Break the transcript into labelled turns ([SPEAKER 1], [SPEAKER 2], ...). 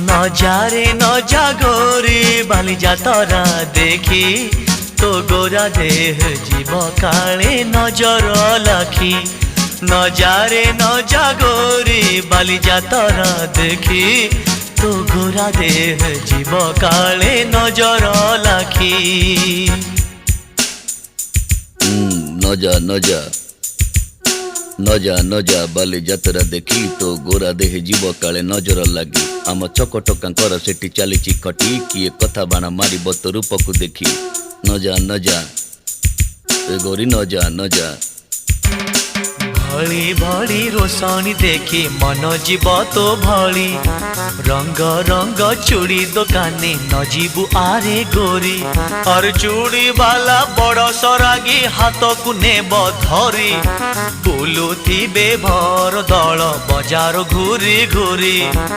[SPEAKER 1] নজারে নজা গোরি বালি যাতরা দেখি তো গোরা দেহ জীব কালে নজর লাখি নজারে নজা গোরি বালি যাতরা দেখি তো গোরা দেহ জীব কালে নজর লাখি
[SPEAKER 2] নজা নজা নজা নজা বালি যাত্ରା দেখি তো গোরা দেহে জীବ କାଳେ ନଜର ଲାଗି ଆମ ଚକଟକାଙ୍କର ସେଠି ଚାଲିଛି ଖଟି କିଏ କଥା ବାଣ ମାରିବ ତୋ ରୂପକୁ ଦେଖି ନଜା ନଜା ଏ ଗୋରି ନଜା ନଜା
[SPEAKER 1] भली भली रोशनी देखी मन जीव तो भली रंग रंग चूड़ी दुकानी न जीवु आरे गोरी और चूड़ी वाला बड़ सरागी हाथ को नेब धरी बुलुथिबे भर दल बजार घूरी घूरी